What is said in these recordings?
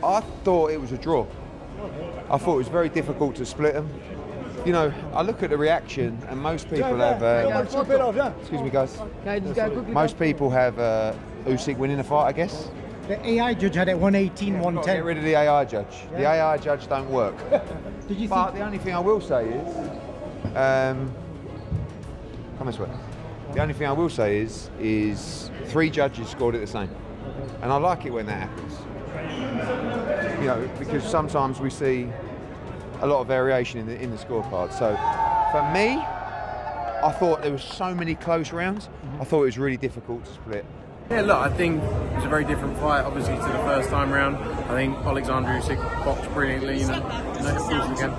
I thought it was a draw. I thought it was very difficult to split them. You know, I look at the reaction, and most people have. Excuse me, guys. Most people have Usyk winning the fight, I guess. The AI judge had it 118, 110. Get rid of the AI judge. Yeah. The AI judge don't work. Did you But the only thing I will say is, come this way. The only thing I will say is 3 judges scored it the same, and I like it when that happens. You know, because sometimes we see a lot of variation in the scorecard. So for me, I thought there was so many close rounds. I thought it was really difficult to split. Yeah, look, I think it was a very different fight, obviously, to the first time round. I think Oleksandr Usyk boxed brilliantly, of course you can.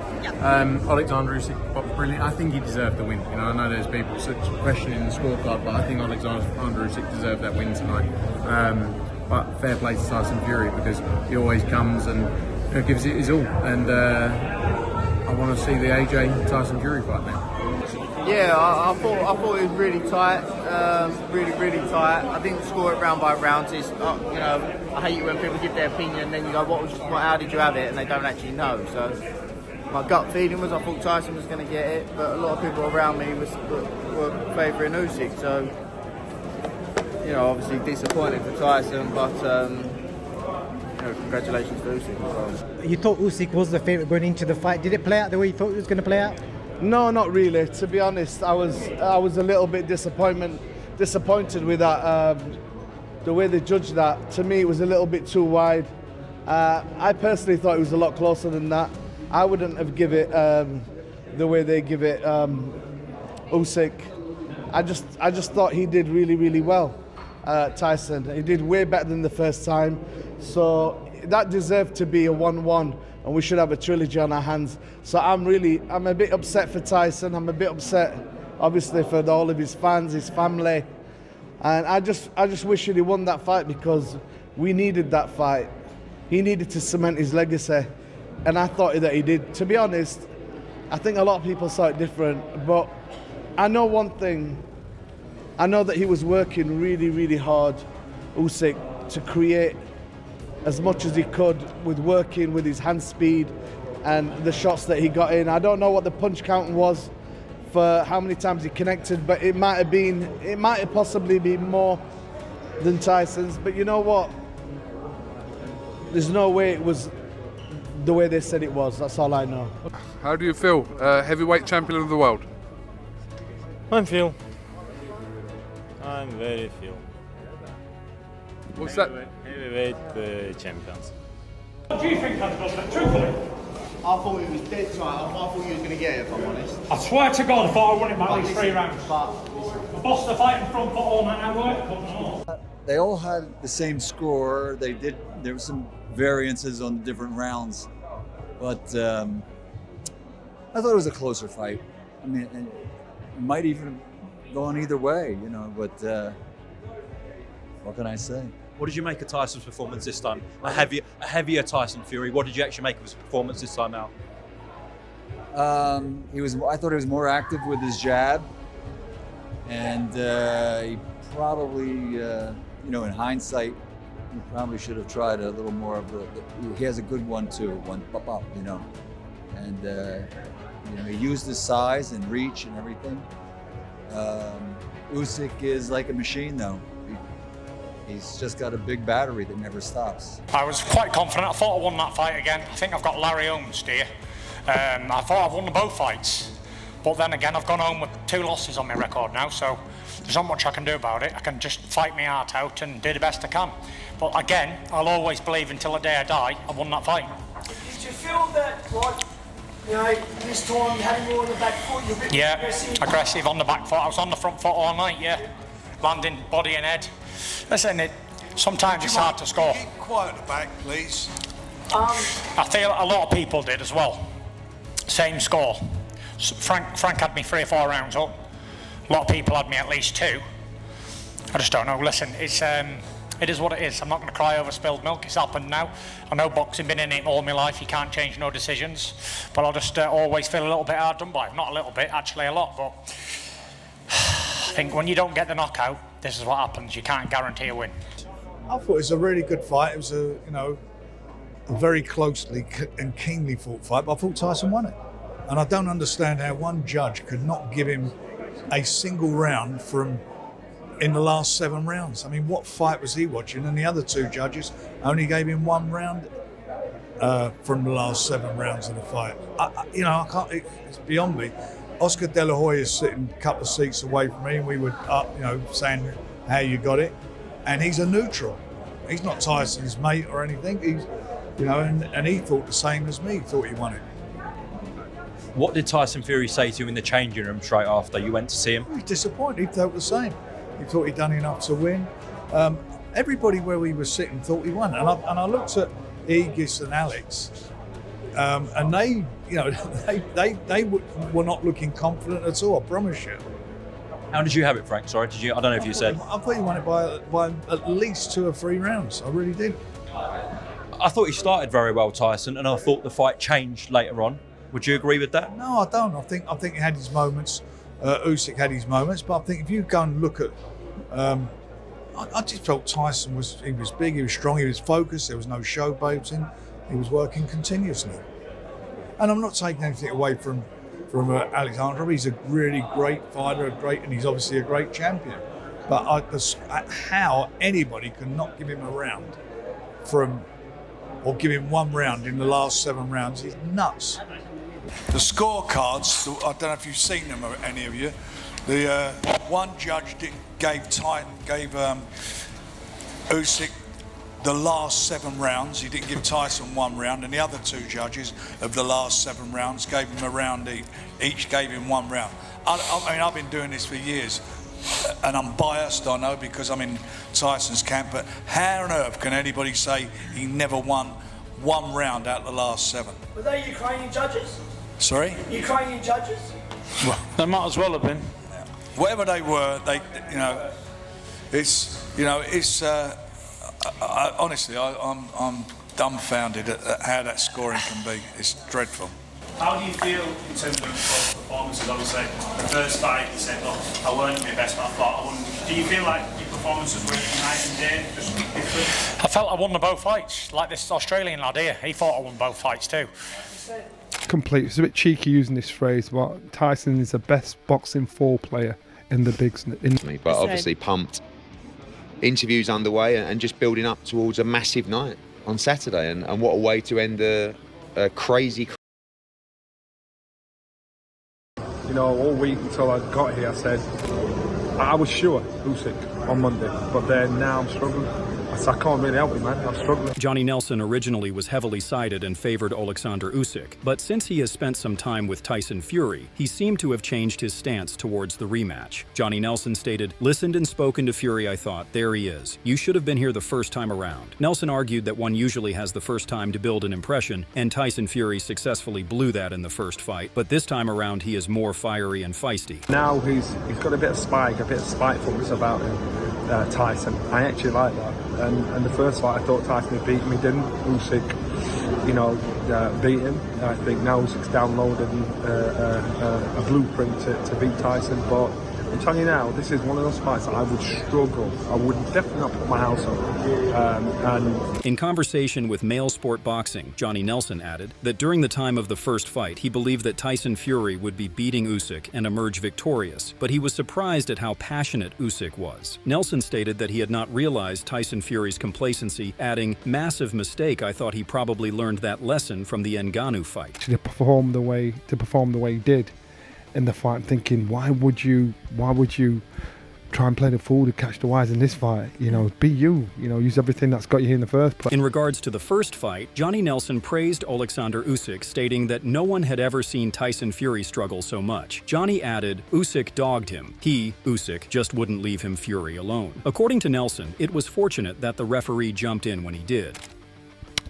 Oleksandr Usyk boxed brilliantly. I think he deserved the win. You know, I know there's people questioning the scorecard, but I think Oleksandr Usyk deserved that win tonight. But fair play to Tyson Fury, because he always comes and gives it his all. And I want to see the AJ Tyson Fury fight now. Yeah, I thought it was really tight, really tight. I didn't score it round by round. It's, you know, I hate it when people give their opinion and then you go, how did you have it? And they don't actually know. So my gut feeling was I thought Tyson was going to get it, but a lot of people around me were favouring Usyk. So, you know, obviously disappointed for Tyson, but you know, congratulations to Usyk as well. You thought Usyk was the favourite going into the fight. Did it play out the way you thought it was going to play out? No, not really. To be honest, I was a little bit disappointed with that. The way they judged that, to me, it was a little bit too wide. I personally thought it was a lot closer than that. I wouldn't have give it the way they give it Usyk. I just thought he did really well. Tyson, he did way better than the first time. So that deserved to be a 1-1. And we should have a trilogy on our hands. So I'm a bit upset for Tyson. I'm a bit upset, obviously, for all of his fans, his family. And I just wish he won that fight, because we needed that fight. He needed to cement his legacy. And I thought that he did. To be honest, I think a lot of people saw it different. But I know one thing. I know that he was working really hard, Usyk, to create as much as he could with working with his hand speed and the shots that he got in. I don't know what the punch count was for how many times he connected, but it might have possibly been more than Tyson's. But you know what? There's no way it was the way they said it was. That's all I know. How do you feel, heavyweight champion of the world? I'm very feel. What's that? Heavyweight champions. What do you think, Hunter? Truthfully? I thought it was dead tight. I thought you was going to get it, if I'm honest. I swear to God, I thought I won it by at least 3 rounds. I bossed the fight in front for all night. I worked. They all had the same score. There were some variances on the different rounds, but I thought it was a closer fight. I mean, it might even go on either way, you know. But what can I say? What did you make of Tyson's performance this time? A heavier Tyson Fury. What did you actually make of his performance this time out? I thought he was more active with his jab, and he probably, you know, in hindsight, he probably should have tried a little more of the. He has a good one too, one pop, you know, and you know, he used his size and reach and everything. Usyk is like a machine, though. He's just got a big battery that never stops. I was quite confident. I thought I won that fight again. I think I've got Larry Holmes here. I thought I've won both fights. But then again, I've gone home with 2 losses on my record now, so there's not much I can do about it. I can just fight my heart out and do the best I can. But again, I'll always believe until the day I die, I won that fight. Did you feel that, like, you know, this time you had him more on the back foot? You're a bit aggressive on the back foot. I was on the front foot all night, landing body and head. Listen, sometimes it's hard to score. Keep quiet at the back, please. I feel a lot of people did as well. Same score. Frank had me 3 or 4 rounds up. A lot of people had me at least 2. I just don't know. Listen, it is what it is. I'm not going to cry over spilled milk. It's happened now. I know boxing, been in it all my life. You can't change no decisions. But I'll just always feel a little bit hard done by. Not a little bit, actually a lot. But I think when you don't get the knockout, this is what happens. You can't guarantee a win. I thought it was a really good fight. It was a very closely and keenly fought fight, but I thought Tyson won it. And I don't understand how one judge could not give him a single round in the last 7 rounds. I mean, what fight was he watching? And the other 2 judges only gave him 1 round from the last 7 rounds of the fight. I can't. It's beyond me. Oscar De La Hoya is sitting a couple of seats away from me, and we were up, saying how you got it. And he's a neutral. He's not Tyson's mate or anything. He's, and he thought the same as me. He thought he won it. What did Tyson Fury say to you in the changing room straight after you went to see him? He was disappointed. He felt the same. He thought he'd done enough to win. Everybody where we were sitting thought he won. And I looked at Aegis and Alex, and they were not looking confident at all. I promise you. How did you have it, Frank? Sorry, I don't know if you said. I thought he won it by at least 2 or 3 rounds. I really did. I thought he started very well, Tyson, and I thought the fight changed later on. Would you agree with that? No, I don't. I think he had his moments. Usyk had his moments, but I think if you go and look at, I just felt Tyson was big, he was strong, he was focused. There was no showboating. He was working continuously. And I'm not taking anything away from Oleksandr. He's a really great fighter, and he's obviously a great champion. But how anybody can not give him a round or give him 1 round in the last 7 rounds is nuts. The scorecards, I don't know if you've seen them, any of you. The one judge gave Usyk the last 7 rounds. He didn't give Tyson 1 round, and the other 2 judges of the last 7 rounds gave him a round each. Each gave him 1 round. I mean, I've been doing this for years, and I'm biased, I know, because I'm in Tyson's camp, but how on earth can anybody say he never won 1 round out of the last 7? Were they Ukrainian judges? Sorry? Ukrainian judges? Well, They might as well have been. whatever they were, honestly, I'm dumbfounded at how that scoring can be. It's dreadful. How do you feel in terms of performances? Obviously, the first fight you said, look, I weren't my best, but I thought I wouldn't. Do you feel like your performances were night and day, just different? I felt I won both fights, like this Australian lad here. He thought I won both fights too. Complete. It's a bit cheeky using this phrase, but Tyson is the best boxing 4 player in the bigs. But obviously pumped. Interviews underway and just building up towards a massive night on Saturday. And what a way to end a crazy. All week until I got here, I said I was sure Usyk on Monday, but then now I'm struggling. I can't really help it, man. I'm struggling. Johnny Nelson originally was heavily sided and favored Oleksandr Usyk, but since he has spent some time with Tyson Fury, he seemed to have changed his stance towards the rematch. Johnny Nelson stated, "Listened and spoken to Fury, I thought, there he is. You should have been here the first time around." Nelson argued that one usually has the first time to build an impression, and Tyson Fury successfully blew that in the first fight, but this time around he is more fiery and feisty. Now he's got a bit of spike, a bit of spitefulness about him, Tyson. I actually like that. And the first fight, I thought Tyson had beaten me, didn't Usyk, beat him. I think now Usyk's downloaded a blueprint to beat Tyson. But I'm telling you now, this is one of those fights that I would struggle. I would definitely not put my house on. In conversation with Male Sport Boxing, Johnny Nelson added that during the time of the first fight, he believed that Tyson Fury would be beating Usyk and emerge victorious, but he was surprised at how passionate Usyk was. Nelson stated that he had not realized Tyson Fury's complacency, adding, "Massive mistake, I thought he probably learned that lesson from the Ngannou fight." To perform the way he did in the fight, I'm thinking, why would you try and play the fool to catch the wise in this fight? Be you. Use everything that's got you here in the first place. In regards to the first fight, Johnny Nelson praised Oleksandr Usyk, stating that no one had ever seen Tyson Fury struggle so much. Johnny added, Usyk dogged him. He, Usyk, just wouldn't leave him Fury alone. According to Nelson, it was fortunate that the referee jumped in when he did.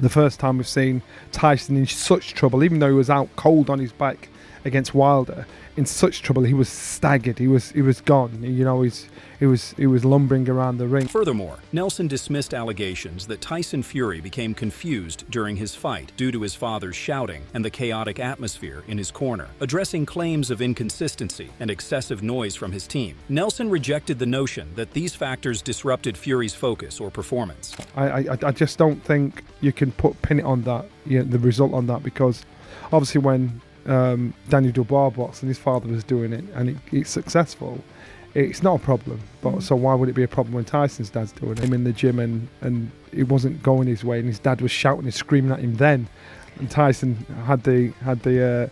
The first time we've seen Tyson in such trouble, even though he was out cold on his back against Wilder in such trouble. He was staggered. He was gone. You know, he was lumbering around the ring. Furthermore, Nelson dismissed allegations that Tyson Fury became confused during his fight due to his father's shouting and the chaotic atmosphere in his corner, addressing claims of inconsistency and excessive noise from his team. Nelson rejected the notion that these factors disrupted Fury's focus or performance. I just don't think you can pin it on that, the result on that, because obviously when Daniel Dubois boxed and his father was doing it and it's successful, it's not a problem. But so why would it be a problem when Tyson's dad's doing it? Him in the gym and it wasn't going his way, and his dad was shouting and screaming at him then, and Tyson had the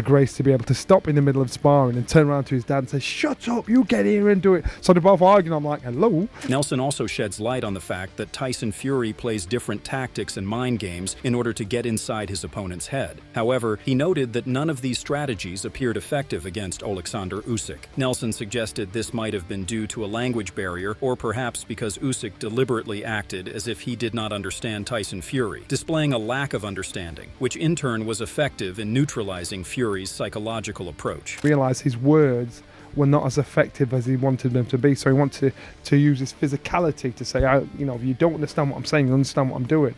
grace to be able to stop in the middle of sparring and turn around to his dad and say, "Shut up, you get here and do it." So they're both arguing. I'm like, hello? Nelson also sheds light on the fact that Tyson Fury plays different tactics and mind games in order to get inside his opponent's head. However, he noted that none of these strategies appeared effective against Oleksandr Usyk. Nelson suggested this might have been due to a language barrier, or perhaps because Usyk deliberately acted as if he did not understand Tyson Fury, displaying a lack of understanding, which in turn was effective in neutralizing Fury's psychological approach. Realised his words were not as effective as he wanted them to be, so he wanted to use his physicality to say, if you don't understand what I'm saying, you understand what I'm doing.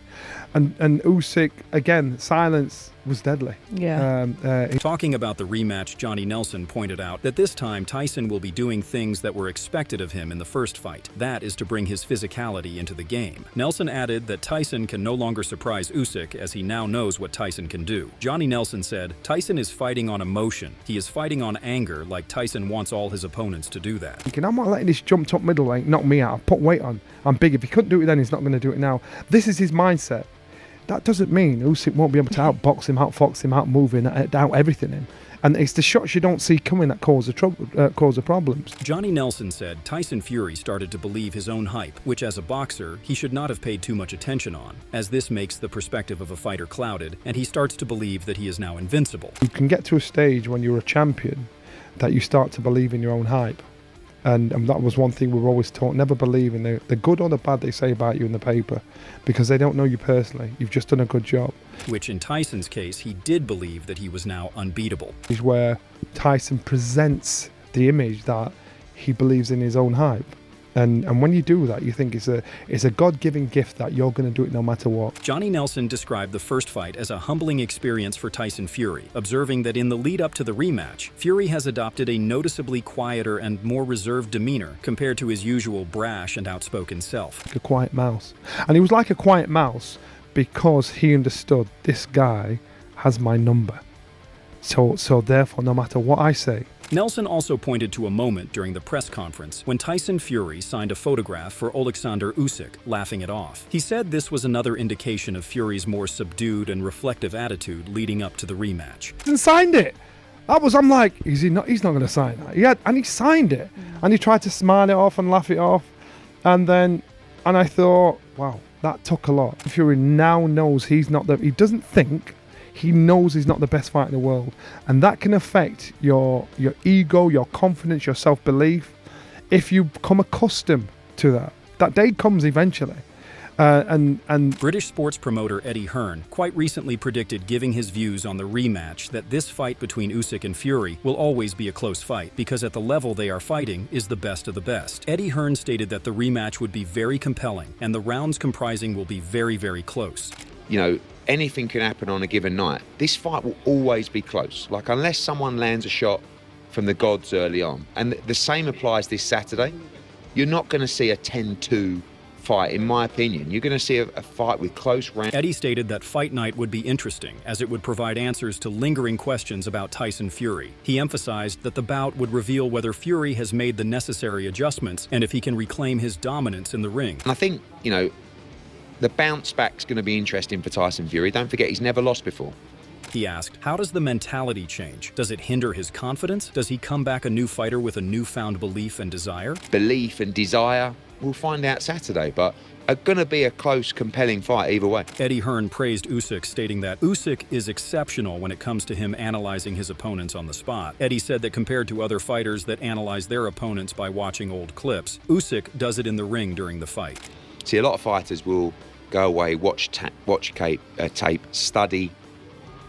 And Usyk, again, silence was deadly. Yeah. Talking about the rematch, Johnny Nelson pointed out that this time Tyson will be doing things that were expected of him in the first fight. That is to bring his physicality into the game. Nelson added that Tyson can no longer surprise Usyk, as he now knows what Tyson can do. Johnny Nelson said, "Tyson is fighting on emotion. He is fighting on anger, like Tyson wants all his opponents to do that." I'm not letting this jumped up middleweight knock me out. I've put weight on. I'm big. If he couldn't do it then, he's not going to do it now. This is his mindset. That doesn't mean Usyk won't be able to outbox him, outfox him, outmove him, out everything him. And it's the shots you don't see coming that cause the problems. Johnny Nelson said Tyson Fury started to believe his own hype, which as a boxer, he should not have paid too much attention on, as this makes the perspective of a fighter clouded, and he starts to believe that he is now invincible. You can get to a stage when you're a champion that you start to believe in your own hype. And that was one thing we were always taught, never believe in the good or the bad they say about you in the paper, because they don't know you personally. You've just done a good job. Which in Tyson's case, he did believe that he was now unbeatable. Is where Tyson presents the image that he believes in his own hype. And when you do that, you think it's a God-given gift that you're going to do it no matter what. Johnny Nelson described the first fight as a humbling experience for Tyson Fury, observing that in the lead-up to the rematch, Fury has adopted a noticeably quieter and more reserved demeanor compared to his usual brash and outspoken self. Like a quiet mouse. And he was like a quiet mouse because he understood this guy has my number. So therefore, no matter what I say. Nelson also pointed to a moment during the press conference when Tyson Fury signed a photograph for Oleksandr Usyk, laughing it off. He said this was another indication of Fury's more subdued and reflective attitude leading up to the rematch. He signed it. I'm like, he's not going to sign that. And he signed it. And he tried to smile it off and laugh it off. And I thought, wow, that took a lot. Fury now knows he doesn't think. He knows he's not the best fighter in the world, and that can affect your ego, your confidence, your self-belief. If you become accustomed to that, that day comes eventually. And British sports promoter Eddie Hearn quite recently predicted, giving his views on the rematch, that this fight between Usyk and Fury will always be a close fight because at the level they are fighting is the best of the best. Eddie Hearn stated that the rematch would be very compelling and the rounds comprising will be very, very close. Anything can happen on a given night. This fight will always be close. Like, unless someone lands a shot from the gods early on. And the same applies this Saturday. You're not going to see a 10-2 fight, in my opinion. You're going to see a fight with close rounds. Eddie stated that fight night would be interesting, as it would provide answers to lingering questions about Tyson Fury. He emphasized that the bout would reveal whether Fury has made the necessary adjustments and if he can reclaim his dominance in the ring. And I think, the bounce back's going to be interesting for Tyson Fury. Don't forget, he's never lost before. He asked, how does the mentality change? Does it hinder his confidence? Does he come back a new fighter with a newfound belief and desire? Belief and desire, we'll find out Saturday, but it's going to be a close, compelling fight either way. Eddie Hearn praised Usyk, stating that Usyk is exceptional when it comes to him analyzing his opponents on the spot. Eddie said that compared to other fighters that analyze their opponents by watching old clips, Usyk does it in the ring during the fight. See, a lot of fighters will go away, watch tape, study,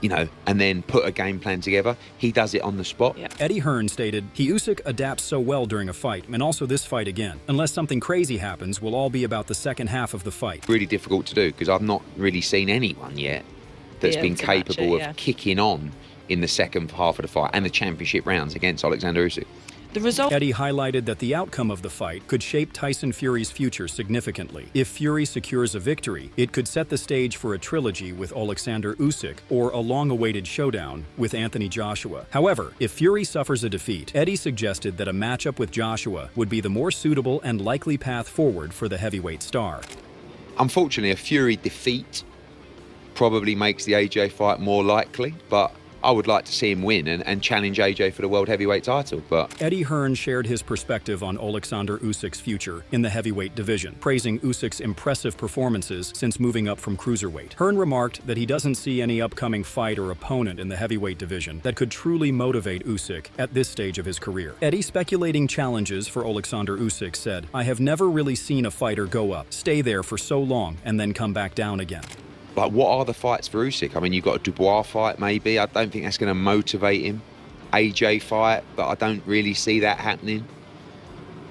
and then put a game plan together. He does it on the spot. Eddie Hearn stated, Usyk adapts so well during a fight, and also this fight again. Unless something crazy happens, will all be about the second half of the fight. Really difficult to do because I've not really seen anyone yet that's been capable of kicking on in the second half of the fight and the championship rounds against Oleksandr Usyk. The result. Eddie highlighted that the outcome of the fight could shape Tyson Fury's future significantly. If Fury secures a victory, it could set the stage for a trilogy with Oleksandr Usyk or a long-awaited showdown with Anthony Joshua. However, if Fury suffers a defeat, Eddie suggested that a matchup with Joshua would be the more suitable and likely path forward for the heavyweight star. Unfortunately, a Fury defeat probably makes the AJ fight more likely, but I would like to see him win and challenge AJ for the world heavyweight title. But Eddie Hearn shared his perspective on Oleksandr Usyk's future in the heavyweight division, praising Usyk's impressive performances since moving up from cruiserweight. Hearn remarked that he doesn't see any upcoming fight or opponent in the heavyweight division that could truly motivate Usyk at this stage of his career. Eddie, speculating challenges for Oleksandr Usyk, said, "I have never really seen a fighter go up, stay there for so long, and then come back down again." Like, what are the fights for Usyk? I mean, you've got a Dubois fight, maybe. I don't think that's going to motivate him. AJ fight, but I don't really see that happening.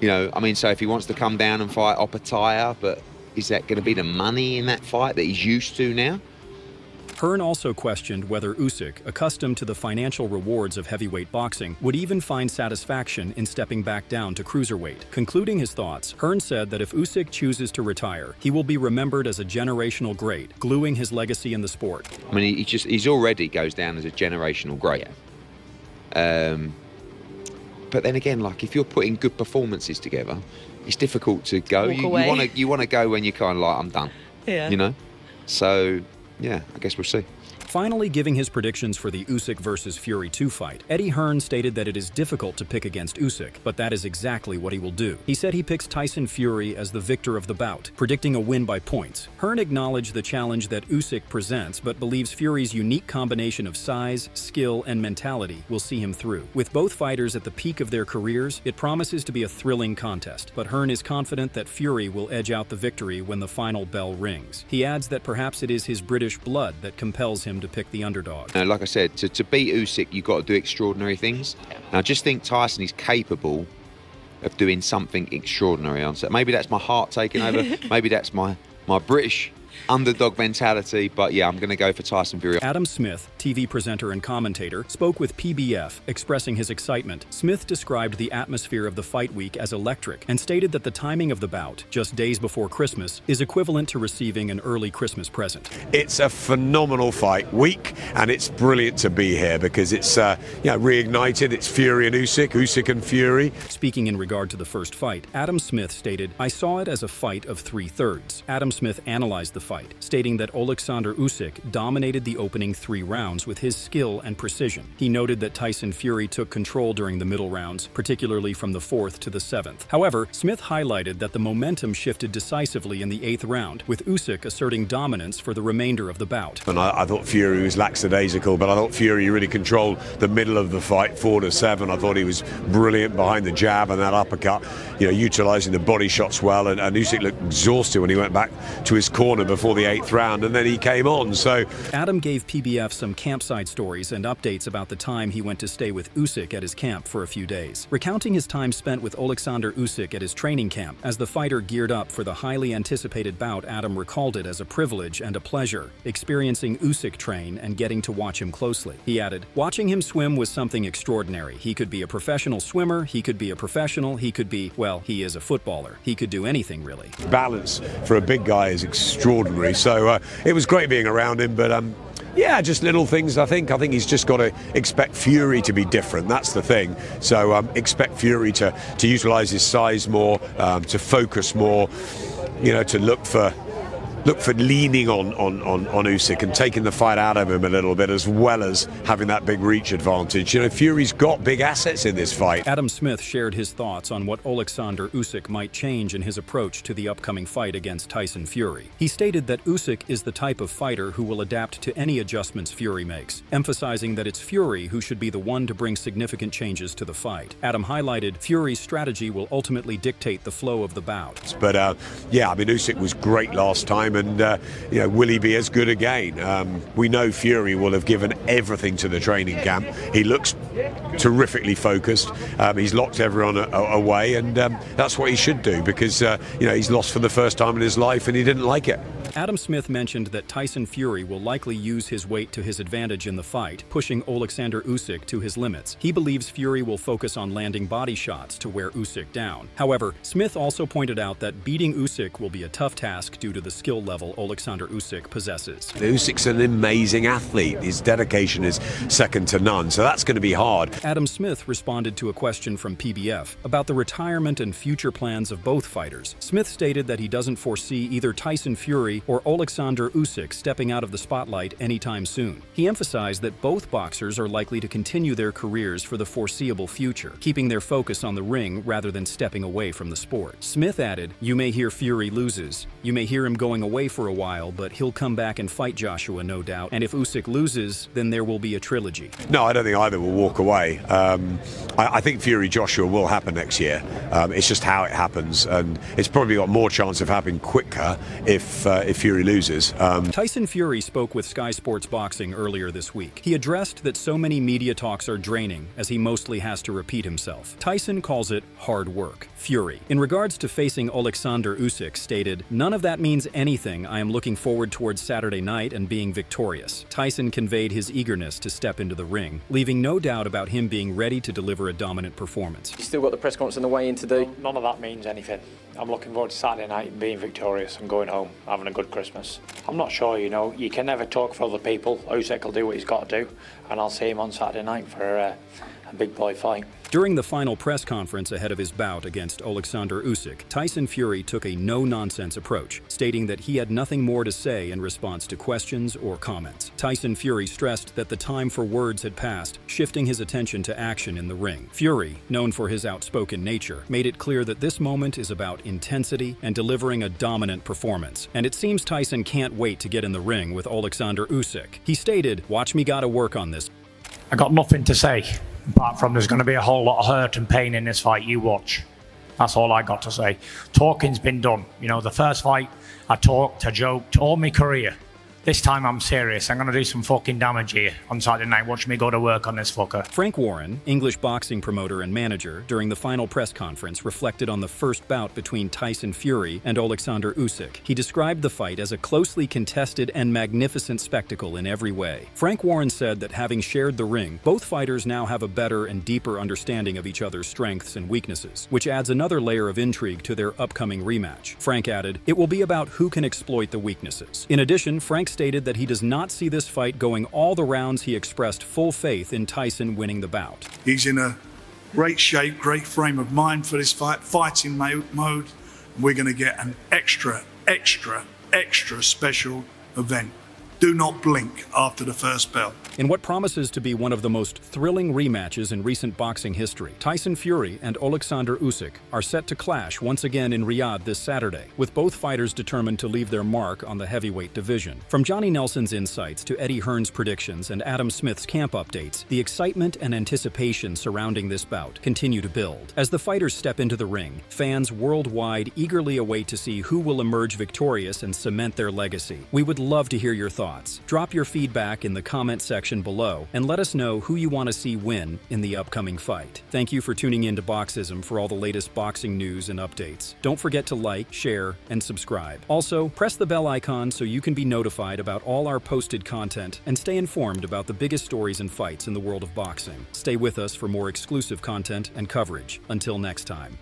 I mean, so if he wants to come down and fight Opataya, but is that going to be the money in that fight that he's used to now? Hearn also questioned whether Usyk, accustomed to the financial rewards of heavyweight boxing, would even find satisfaction in stepping back down to cruiserweight. Concluding his thoughts, Hearn said that if Usyk chooses to retire, he will be remembered as a generational great, gluing his legacy in the sport. I mean, he's already goes down as a generational great. But then again, like, if you're putting good performances together, it's difficult to go. You want to go when you're kind of like, I'm done. Yeah. So, yeah, I guess we'll see. Finally giving his predictions for the Usyk versus Fury 2 fight, Eddie Hearn stated that it is difficult to pick against Usyk, but that is exactly what he will do. He said he picks Tyson Fury as the victor of the bout, predicting a win by points. Hearn acknowledged the challenge that Usyk presents, but believes Fury's unique combination of size, skill, and mentality will see him through. With both fighters at the peak of their careers, it promises to be a thrilling contest, but Hearn is confident that Fury will edge out the victory when the final bell rings. He adds that perhaps it is his British blood that compels him to pick the underdog. Like I said, to beat Usyk, you've got to do extraordinary things. And I just think Tyson is capable of doing something extraordinary on set. Maybe that's my heart taking over. Maybe that's my British underdog mentality, but yeah, I'm going to go for Tyson Fury. Adam Smith, TV presenter and commentator, spoke with PBF, expressing his excitement. Smith described the atmosphere of the fight week as electric and stated that the timing of the bout, just days before Christmas, is equivalent to receiving an early Christmas present. It's a phenomenal fight week, and it's brilliant to be here because it's reignited. It's Fury and Usyk and Fury. Speaking in regard to the first fight, Adam Smith stated, "I saw it as a fight of 3/3. Adam Smith analyzed the fight, stating that Oleksandr Usyk dominated the opening 3 rounds with his skill and precision. He noted that Tyson Fury took control during the middle rounds, particularly from the 4th to the 7th. However, Smith highlighted that the momentum shifted decisively in the 8th round, with Usyk asserting dominance for the remainder of the bout. And I thought Fury was lackadaisical, but I thought Fury really controlled the middle of the fight, 4 to 7. I thought he was brilliant behind the jab and that uppercut, utilising the body shots well, and Usyk looked exhausted when he went back to his corner before the 8th round, and then he came on. So Adam gave PBF some campsite stories and updates about the time he went to stay with Usyk at his camp for a few days, recounting his time spent with Oleksandr Usyk at his training camp. As the fighter geared up for the highly anticipated bout, Adam recalled it as a privilege and a pleasure, experiencing Usyk train and getting to watch him closely. He added, "Watching him swim was something extraordinary. He could be a professional swimmer, he could be a professional, he could be, well, he is a footballer. He could do anything, really." Balance for a big guy is extraordinary. So it was great being around him, but just little things. I think he's just got to expect Fury to be different. That's the thing. So expect Fury to utilise his size more, to focus more, to look for leaning on Usyk and taking the fight out of him a little bit, as well as having that big reach advantage. Fury's got big assets in this fight. Adam Smith shared his thoughts on what Oleksandr Usyk might change in his approach to the upcoming fight against Tyson Fury. He stated that Usyk is the type of fighter who will adapt to any adjustments Fury makes, emphasizing that it's Fury who should be the one to bring significant changes to the fight. Adam highlighted Fury's strategy will ultimately dictate the flow of the bout. But Usyk was great last time. time, and will he be as good again? We know Fury will have given everything to the training camp. He looks terrifically focused. He's locked everyone away, and that's what he should do, because he's lost for the first time in his life and he didn't like it. Adam Smith mentioned that Tyson Fury will likely use his weight to his advantage in the fight, pushing Oleksandr Usyk to his limits. He believes Fury will focus on landing body shots to wear Usyk down. However, Smith also pointed out that beating Usyk will be a tough task due to the skill level Oleksandr Usyk possesses. Usyk's an amazing athlete. His dedication is second to none, so that's going to be hard. Adam Smith responded to a question from PBF about the retirement and future plans of both fighters. Smith stated that he doesn't foresee either Tyson Fury or Oleksandr Usyk stepping out of the spotlight anytime soon. He emphasized that both boxers are likely to continue their careers for the foreseeable future, keeping their focus on the ring rather than stepping away from the sport. Smith added, "You may hear Fury loses. You may hear him going away for a while, but he'll come back and fight Joshua, no doubt. And if Usyk loses, then there will be a trilogy." No, I don't think either will walk away. I think Fury-Joshua will happen next year. It's just how it happens, and it's probably got more chance of happening quicker if Fury loses. Tyson Fury spoke with Sky Sports Boxing earlier this week. He addressed that so many media talks are draining, as he mostly has to repeat himself. Tyson calls it hard work. Fury, in regards to facing Oleksandr Usyk, stated, "None of that means anything. I am looking forward towards Saturday night and being victorious." Tyson conveyed his eagerness to step into the ring, leaving no doubt about him being ready to deliver a dominant performance. You still got the press conference on the way in to do? None of that means anything. I'm looking forward to Saturday night and being victorious and going home, having a good Christmas. I'm not sure, you can never talk for other people. Usyk will do what he's got to do, and I'll see him on Saturday night for a big boy fight. During the final press conference ahead of his bout against Oleksandr Usyk, Tyson Fury took a no-nonsense approach, stating that he had nothing more to say in response to questions or comments. Tyson Fury stressed that the time for words had passed, shifting his attention to action in the ring. Fury, known for his outspoken nature, made it clear that this moment is about intensity and delivering a dominant performance, and it seems Tyson can't wait to get in the ring with Oleksandr Usyk. He stated, "Watch me gotta work on this." I got nothing to say, apart from there's going to be a whole lot of hurt and pain in this fight. You watch. That's all I got to say. Talking's been done. The first fight, I talked, I joked, all my career. This time I'm serious. I'm going to do some fucking damage here on Saturday night. Watch me go to work on this fucker. Frank Warren, English boxing promoter and manager, during the final press conference reflected on the first bout between Tyson Fury and Oleksandr Usyk. He described the fight as a closely contested and magnificent spectacle in every way. Frank Warren said that having shared the ring, both fighters now have a better and deeper understanding of each other's strengths and weaknesses, which adds another layer of intrigue to their upcoming rematch. Frank added, "It will be about who can exploit the weaknesses." In addition, Frank stated that he does not see this fight going all the rounds. He expressed full faith in Tyson winning the bout. He's in a great shape, great frame of mind for this fight, fighting mode. We're going to get an extra special event. Do not blink after the first bell. In what promises to be one of the most thrilling rematches in recent boxing history, Tyson Fury and Oleksandr Usyk are set to clash once again in Riyadh this Saturday, with both fighters determined to leave their mark on the heavyweight division. From Johnny Nelson's insights to Eddie Hearn's predictions and Adam Smith's camp updates, the excitement and anticipation surrounding this bout continue to build. As the fighters step into the ring, fans worldwide eagerly await to see who will emerge victorious and cement their legacy. We would love to hear your thoughts. Drop your feedback in the comment section below and let us know who you want to see win in the upcoming fight. Thank you for tuning in to Boxism for all the latest boxing news and updates. Don't forget to like, share, and subscribe. Also, press the bell icon so you can be notified about all our posted content and stay informed about the biggest stories and fights in the world of boxing. Stay with us for more exclusive content and coverage. Until next time.